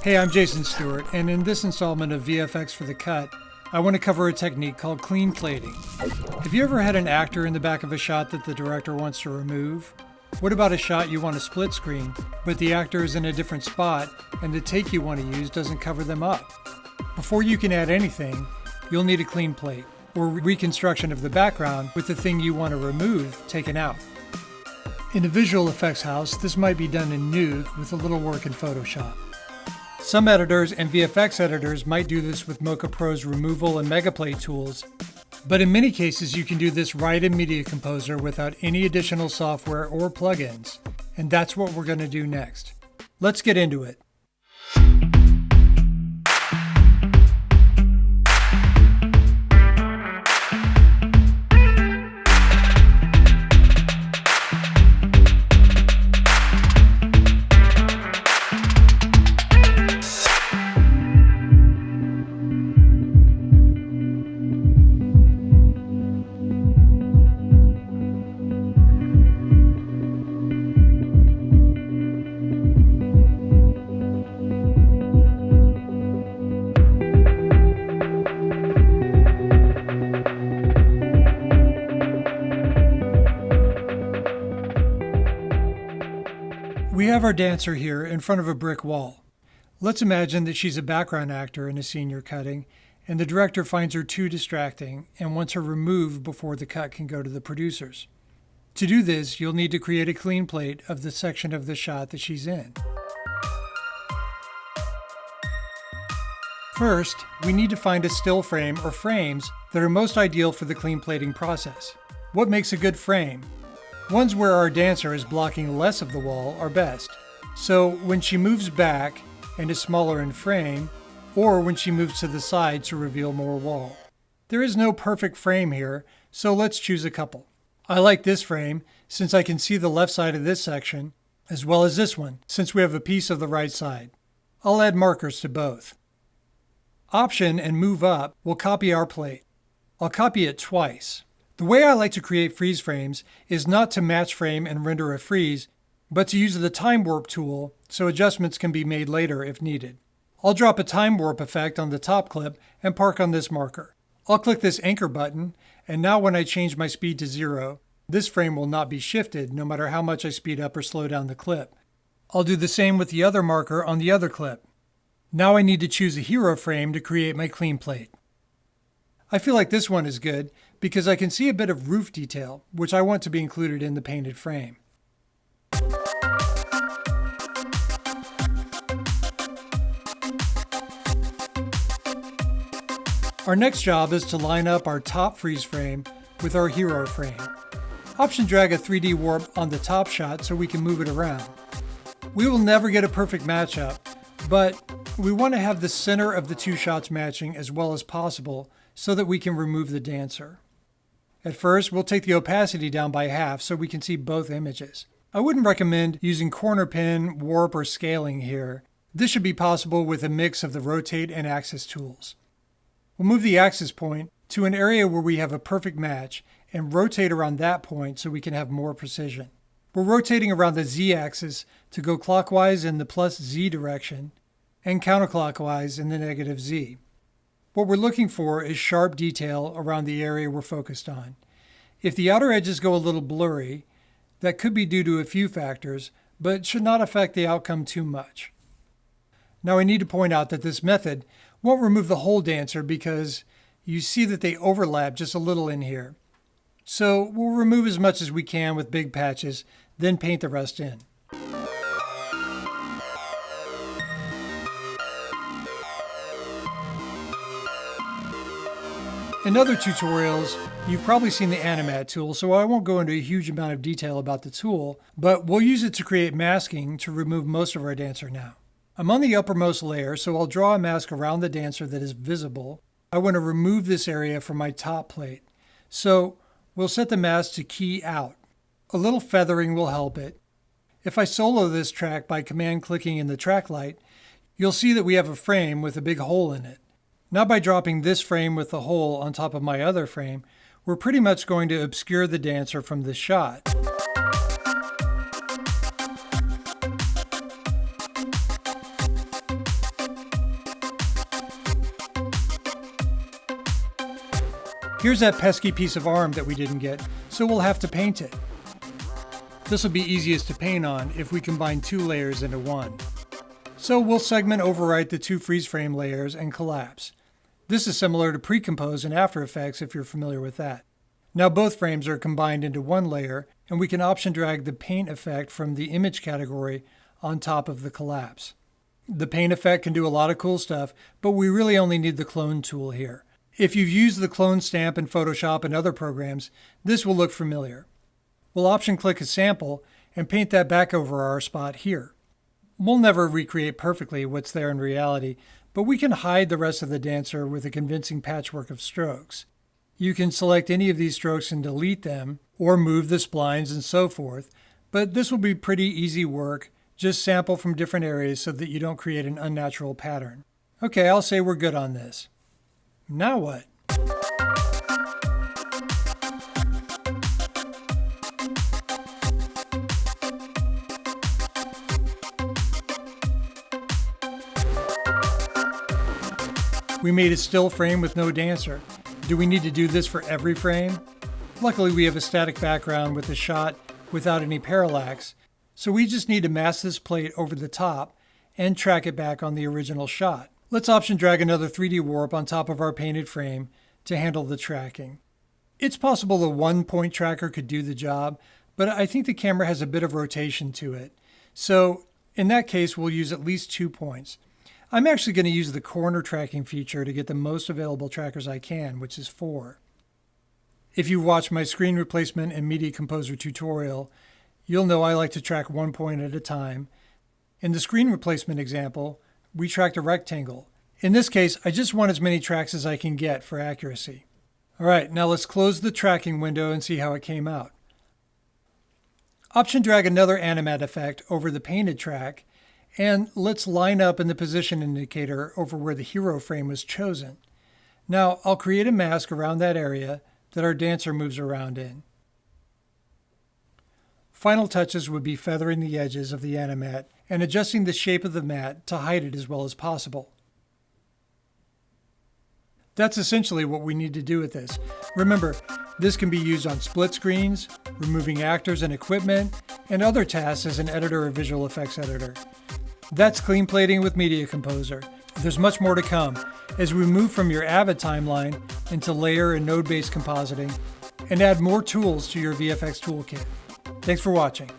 Hey, I'm Jason Stewart, and in this installment of VFX for the Cut, I want to cover a technique called clean plating. Have you ever had an actor in the back of a shot that the director wants to remove? What about a shot you want to split screen, but the actor is in a different spot and the take you want to use doesn't cover them up? Before you can add anything, you'll need a clean plate, or reconstruction of the background with the thing you want to remove taken out. In a visual effects house, this might be done in Nuke with a little work in Photoshop. Some editors and VFX editors might do this with Mocha Pro's removal and megaplate tools, but in many cases you can do this right in Media Composer without any additional software or plugins, and that's what we're going to do next. Let's get into it. We have our dancer here in front of a brick wall. Let's imagine that she's a background actor in a scene you're cutting, and the director finds her too distracting and wants her removed before the cut can go to the producers. To do this, you'll need to create a clean plate of the section of the shot that she's in. First, we need to find a still frame or frames that are most ideal for the clean plating process. What makes a good frame? Ones where our dancer is blocking less of the wall are best. So when she moves back and is smaller in frame, or when she moves to the side to reveal more wall. There is no perfect frame here, so let's choose a couple. I like this frame since I can see the left side of this section, as well as this one, since we have a piece of the right side. I'll add markers to both. Option and Move Up will copy our plate. I'll copy it twice. The way I like to create freeze frames is not to match frame and render a freeze, but to use the time warp tool so adjustments can be made later if needed. I'll drop a time warp effect on the top clip and park on this marker. I'll click this anchor button, and now when I change my speed to 0, this frame will not be shifted no matter how much I speed up or slow down the clip. I'll do the same with the other marker on the other clip. Now I need to choose a hero frame to create my clean plate. I feel like this one is good because I can see a bit of roof detail, which I want to be included in the painted frame. Our next job is to line up our top freeze frame with our hero frame. Option drag a 3D warp on the top shot so we can move it around. We will never get a perfect matchup, but we want to have the center of the two shots matching as well as possible so that we can remove the dancer. At first, we'll take the opacity down by half so we can see both images. I wouldn't recommend using corner pin, warp, or scaling here. This should be possible with a mix of the rotate and axis tools. We'll move the axis point to an area where we have a perfect match and rotate around that point so we can have more precision. We're rotating around the z-axis to go clockwise in the plus z direction and counterclockwise in the negative z. What we're looking for is sharp detail around the area we're focused on. If the outer edges go a little blurry, that could be due to a few factors, but should not affect the outcome too much. Now I need to point out that this method won't remove the whole dancer because you see that they overlap just a little in here. So we'll remove as much as we can with big patches, then paint the rest in. In other tutorials, you've probably seen the Animat tool, so I won't go into a huge amount of detail about the tool, but we'll use it to create masking to remove most of our dancer now. I'm on the uppermost layer, so I'll draw a mask around the dancer that is visible. I want to remove this area from my top plate, so we'll set the mask to key out. A little feathering will help it. If I solo this track by command clicking in the track light, you'll see that we have a frame with a big hole in it. Now by dropping this frame with the hole on top of my other frame, we're pretty much going to obscure the dancer from this shot. Here's that pesky piece of arm that we didn't get, so we'll have to paint it. This will be easiest to paint on if we combine 2 layers into one. So we'll segment overwrite the 2 freeze frame layers and collapse. This is similar to pre-compose in After Effects if you're familiar with that. Now both frames are combined into one layer, and we can option drag the paint effect from the image category on top of the collapse. The paint effect can do a lot of cool stuff, but we really only need the clone tool here. If you've used the clone stamp in Photoshop and other programs, this will look familiar. We'll option click a sample and paint that back over our spot here. We'll never recreate perfectly what's there in reality, but we can hide the rest of the dancer with a convincing patchwork of strokes. You can select any of these strokes and delete them, or move the splines and so forth, but this will be pretty easy work. Just sample from different areas so that you don't create an unnatural pattern. Okay, I'll say we're good on this. Now what? We made a still frame with no dancer. Do we need to do this for every frame? Luckily, we have a static background with a shot without any parallax, so we just need to mask this plate over the top and track it back on the original shot. Let's option drag another 3D warp on top of our painted frame to handle the tracking. It's possible the 1-point tracker could do the job, but I think the camera has a bit of rotation to it. So in that case, we'll use at least 2 points. I'm actually going to use the corner tracking feature to get the most available trackers I can, which is 4. If you watch my screen replacement and media composer tutorial, you'll know I like to track 1 point at a time. In the screen replacement example, we tracked a rectangle. In this case, I just want as many tracks as I can get for accuracy. All right, now let's close the tracking window and see how it came out. Option drag another animat effect over the painted track, and let's line up in the position indicator over where the hero frame was chosen. Now I'll create a mask around that area that our dancer moves around in. Final touches would be feathering the edges of the animat and adjusting the shape of the mat to hide it as well as possible. That's essentially what we need to do with this. Remember, this can be used on split screens, removing actors and equipment, and other tasks as an editor or visual effects editor. That's clean plating with Media Composer. There's much more to come as we move from your Avid timeline into layer and node-based compositing and add more tools to your VFX toolkit. Thanks for watching.